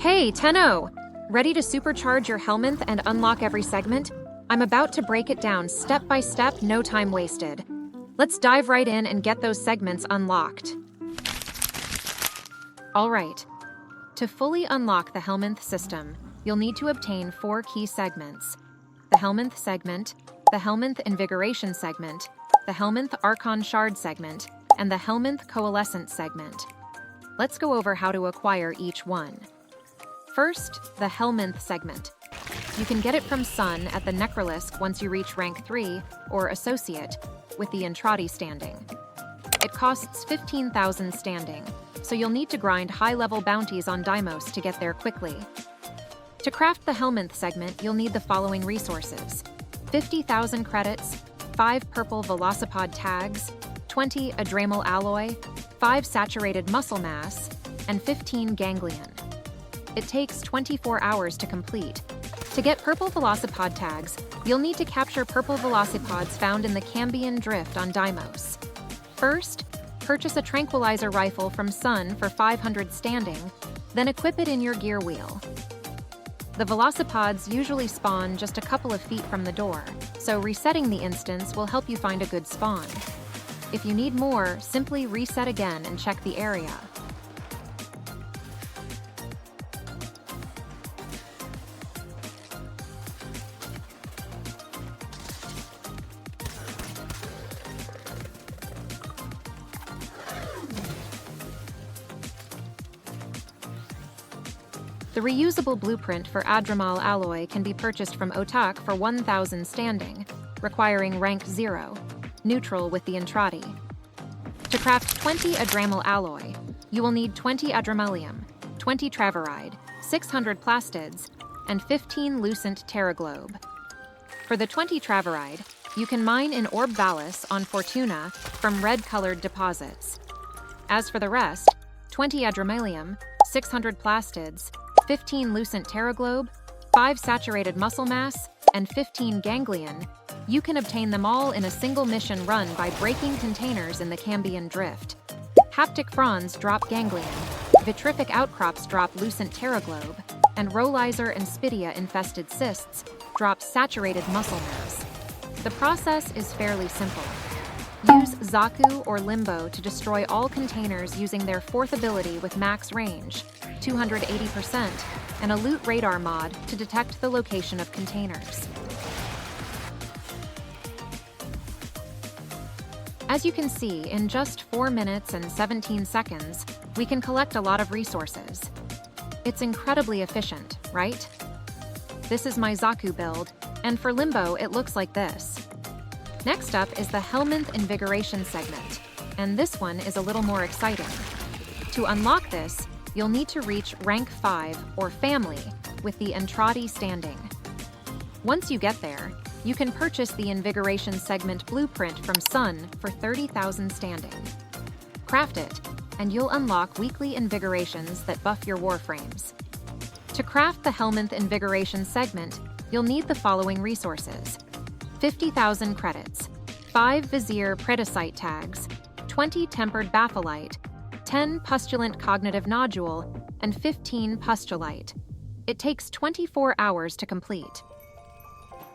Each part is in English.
Hey, Tenno! Ready to supercharge your Helminth and unlock every segment? I'm about to break it down step by step, no time wasted. Let's dive right in and get those segments unlocked. Alright, to fully unlock the Helminth system, you'll need to obtain 4 key segments: the Helminth Segment, the Helminth Invigoration Segment, the Helminth Archon Shard Segment, and the Helminth Coalescent Segment. Let's go over how to acquire each one. First, the Helminth Segment. You can get it from Sun at the Necrolisk once you reach rank 3, or Associate, with the Entrati standing. It costs 15,000 standing, so you'll need to grind high-level bounties on Deimos to get there quickly. To craft the Helminth Segment, you'll need the following resources: 50,000 credits, 5 purple Velocipod tags, 20 Adramal alloy, 5 saturated muscle mass, and 15 ganglion. It takes 24 hours to complete. To get purple Velocipod tags, you'll need to capture purple Velocipods found in the Cambion Drift on Deimos. First, purchase a tranquilizer rifle from Sun for 500 standing, then equip it in your gear wheel. The Velocipods usually spawn just a couple of feet from the door, so resetting the instance will help you find a good spawn. If you need more, simply reset again and check the area. The reusable blueprint for Adramal alloy can be purchased from Otak for 1,000 standing, requiring rank 0, neutral with the Entrati. To craft 20 Adramal alloy, you will need 20 Adramalium, 20 Traveride, 600 Plastids, and 15 Lucent Terraglobe. For the 20 Traveride, you can mine in Orb Valis on Fortuna from red-colored deposits. As for the rest, 20 Adramalium, 600 Plastids, 15 Lucent Terraglobe, 5 saturated muscle mass, and 15 ganglion, you can obtain them all in a single mission run by breaking containers in the Cambion Drift. Haptic Fronds drop ganglion, Vitrific Outcrops drop Lucent Terraglobe, and Rollizer and Spidia-infested cysts drop saturated muscle mass. The process is fairly simple. Use Zaku or Limbo to destroy all containers using their 4th ability with max range, 280%, and a loot radar mod to detect the location of containers. As you can see, in just 4 minutes and 17 seconds, we can collect a lot of resources. It's incredibly efficient, right? This is my Zaku build, and for Limbo it looks like this. Next up is the Helminth Invigoration Segment, and this one is a little more exciting. To unlock this, you'll need to reach rank 5, or Family, with the Entrati standing. Once you get there, you can purchase the Invigoration Segment blueprint from Sun for 30,000 standing. Craft it, and you'll unlock weekly invigorations that buff your Warframes. To craft the Helminth Invigoration Segment, you'll need the following resources: 50,000 credits, 5 Vizier Predicite tags, 20 Tempered Batholite, 10 Pustulant Cognitive Nodule, and 15 Pustulite. It takes 24 hours to complete.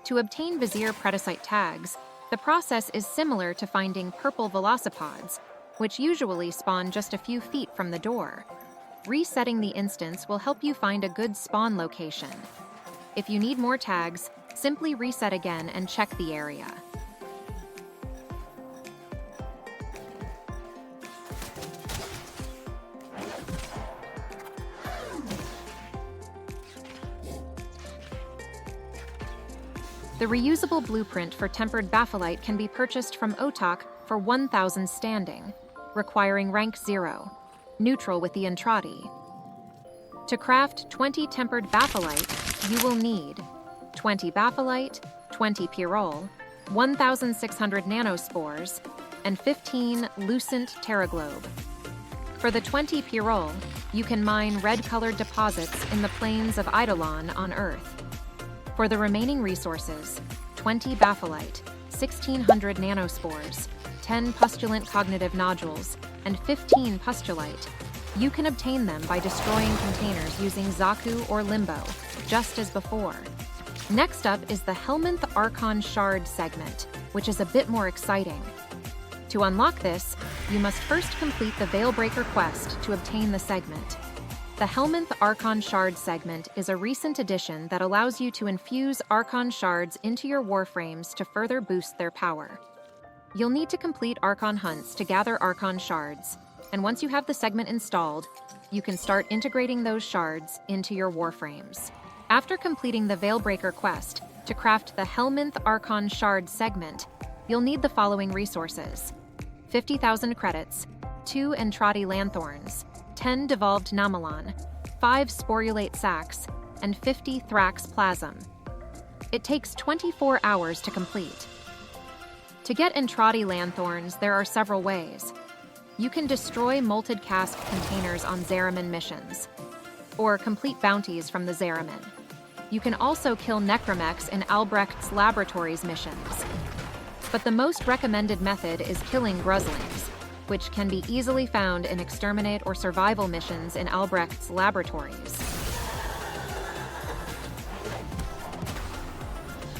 To obtain Vizier Predicite tags, the process is similar to finding purple Velocipods, which usually spawn just a few feet from the door. Resetting the instance will help you find a good spawn location. If you need more tags, simply reset again and check the area. The reusable blueprint for Tempered Batholite can be purchased from Otak for 1,000 standing, requiring rank 0, neutral with the Entrati. To craft 20 Tempered Batholite, you will need 20 Batholite, 20 Pyrrole, 1,600 Nanospores, and 15 Lucent Terraglobe. For the 20 Pyrrole, you can mine red-colored deposits in the plains of Eidolon on Earth. For the remaining resources, 20 Batholite, 1,600 Nanospores, 10 Pustulant Cognitive Nodules, and 15 Pustulite, You can obtain them by destroying containers using Zaku or Limbo, just as before. Next up is the Helminth Archon Shard segment, which is a bit more exciting. To unlock this, you must first complete the Veilbreaker quest to obtain the segment. The Helminth Archon Shard segment is a recent addition that allows you to infuse Archon shards into your Warframes to further boost their power. You'll need to complete Archon hunts to gather Archon shards, and once you have the segment installed, you can start integrating those shards into your Warframes. After completing the Veilbreaker quest to craft the Helminth Archon Shard segment, you'll need the following resources: 50,000 credits, 2 Entrati Lanthorns, 10 Devolved Namalon, 5 Sporulate Sacs, and 50 Thrax Plasm. It takes 24 hours to complete. To get Entrati Lanthorns, there are several ways. You can destroy Molted Cask containers on Zariman missions, or complete bounties from the Zariman. You can also kill Necromechs in Albrecht's Laboratories missions. But the most recommended method is killing Gruslings, which can be easily found in Exterminate or Survival missions in Albrecht's Laboratories.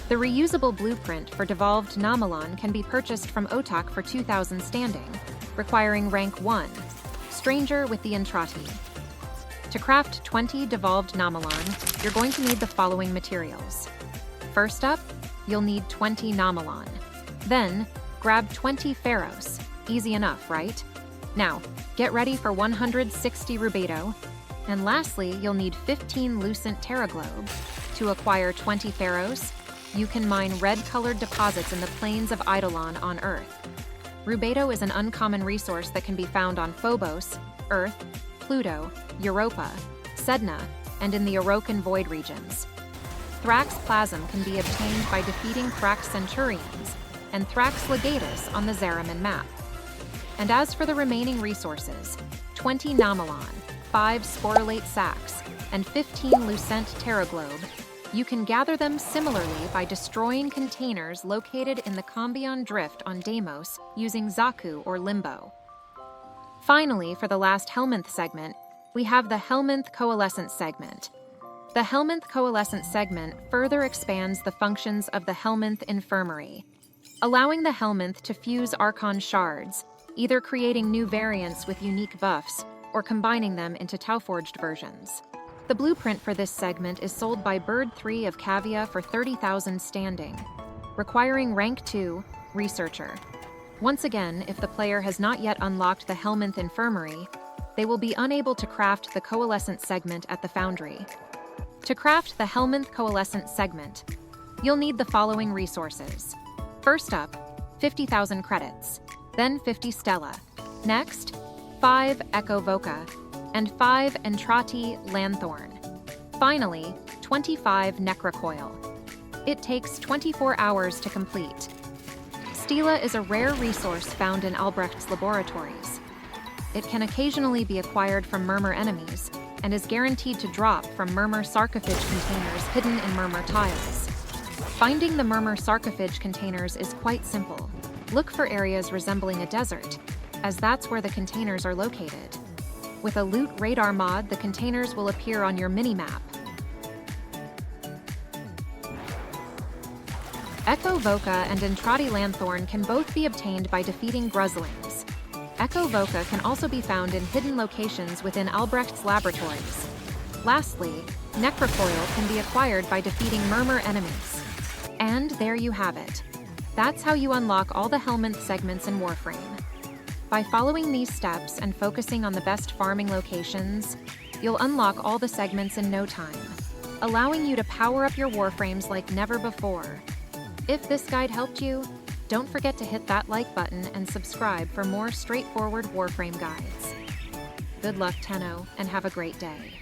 The reusable blueprint for Devolved Namalon can be purchased from Otak for 2,000 standing, requiring rank 1, Stranger with the Entrati. To craft 20 Devolved Namalon, you're going to need the following materials. First up, you'll need 20 Namalon. Then, grab 20 Pharos. Easy enough, right? Now, get ready for 160 Rubedo. And lastly, you'll need 15 Lucent Terraglobe. To acquire 20 Pharos, you can mine red-colored deposits in the plains of Eidolon on Earth. Rubedo is an uncommon resource that can be found on Phobos, Earth, Pluto, Europa, Sedna, and in the Orokin Void regions. Thrax Plasm can be obtained by defeating Thrax Centurions and Thrax Legatus on the Zariman map. And as for the remaining resources, 20 Namalon, 5 Sporulate Sacs, and 15 Lucent Terraglobe, you can gather them similarly by destroying containers located in the Combion Drift on Deimos using Zaku or Limbo. Finally, for the last Helminth segment, we have the Helminth Coalescent segment. The Helminth Coalescent segment further expands the functions of the Helminth Infirmary, allowing the Helminth to fuse Archon shards, either creating new variants with unique buffs or combining them into Tauforged versions. The blueprint for this segment is sold by Bird 3 of Cavia for 30,000 standing, requiring rank 2, Researcher. Once again, if the player has not yet unlocked the Helminth Infirmary, they will be unable to craft the Coalescent segment at the Foundry. To craft the Helminth Coalescent segment, you'll need the following resources. First up, 50,000 credits, then 50 Stella. Next, 5 Echo Voca, and 5 Entrati Lanthorn. Finally, 25 Necrocoil. It takes 24 hours to complete. Stela is a rare resource found in Albrecht's laboratories. It can occasionally be acquired from Murmur enemies, and is guaranteed to drop from Murmur sarcophage containers hidden in Murmur tiles. Finding the Murmur sarcophage containers is quite simple. Look for areas resembling a desert, as that's where the containers are located. With a loot radar mod, the containers will appear on your minimap. Echo Voca and Entrati Lanthorn can both be obtained by defeating Gruslings. Echo Voca can also be found in hidden locations within Albrecht's laboratories. Lastly, Necrocoil can be acquired by defeating Murmur enemies. And there you have it. That's how you unlock all the Helminth segments in Warframe. By following these steps and focusing on the best farming locations, you'll unlock all the segments in no time, allowing you to power up your Warframes like never before. If this guide helped you, don't forget to hit that like button and subscribe for more straightforward Warframe guides. Good luck, Tenno, and have a great day.